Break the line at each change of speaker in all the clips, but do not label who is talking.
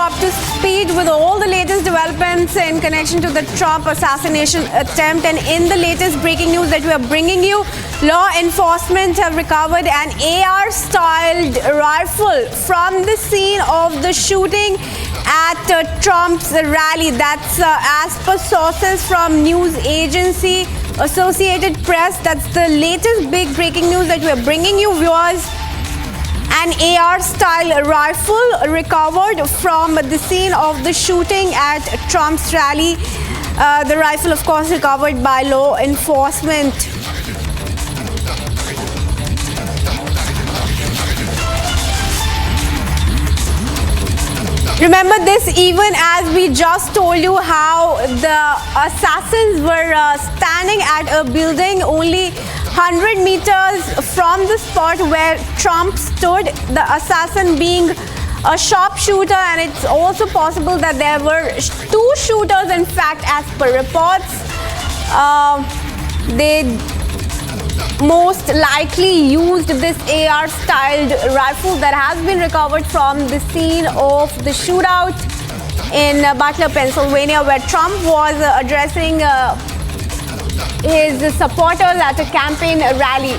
up to speed with all the latest developments in connection to the Trump assassination attempt. And in the latest breaking news that we are bringing you, law enforcement have recovered an AR-styled rifle from the scene of the shooting at Trump's rally. That's as per sources from news agency Associated Press. That's the latest big breaking news that we are bringing you, viewers. An AR-style rifle recovered from the scene of the shooting at Trump's rally. The rifle, of course, recovered by law enforcement. Remember this, even as we just told you how the assassins were standing at a building only 100 meters from the spot where Trump stood, the assassin being a sharpshooter, and it's also possible that there were two shooters. In fact, as per reports, they most likely used this AR-styled rifle that has been recovered from the scene of the shootout in Butler, Pennsylvania, where Trump was addressing his supporters at a campaign rally.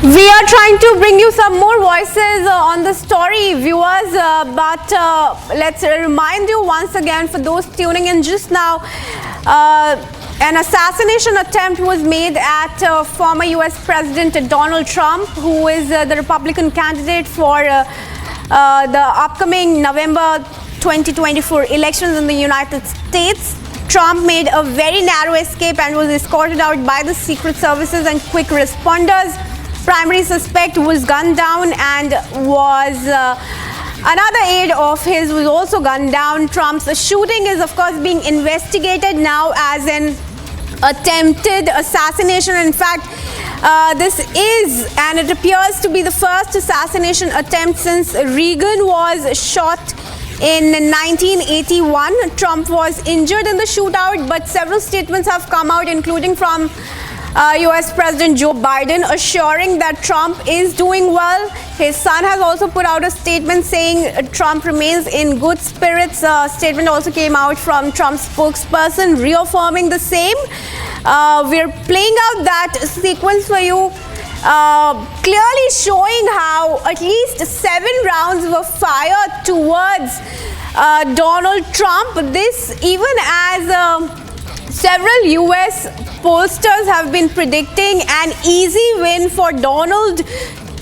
We are trying to bring you some more voices on the story, viewers, but let's remind you once again, for those tuning in just now, an assassination attempt was made at former US President Donald Trump, who is the Republican candidate for the upcoming November 2024 elections in the United States. Trump made a very narrow escape and was escorted out by the Secret Services and quick responders. Primary suspect was gunned down, and was another aide of his was also gunned down. Trump's shooting is, of course, being investigated now as an attempted assassination. In fact, this is, and it appears to be, the first assassination attempt since Reagan was shot in 1981. Trump was injured in the shootout, but several statements have come out, including from US President Joe Biden, assuring that Trump is doing well. His son has also put out a statement saying Trump remains in good spirits. A statement also came out from Trump's spokesperson reaffirming the same. We're playing out that sequence for you, clearly showing how at least 7 rounds were fired towards Donald Trump. This even as several US pollsters have been predicting an easy win for Donald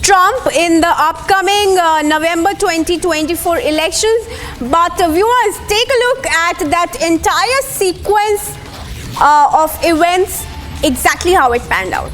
Trump in the upcoming November 2024 elections. But viewers, take a look at that entire sequence of events, exactly how it panned out.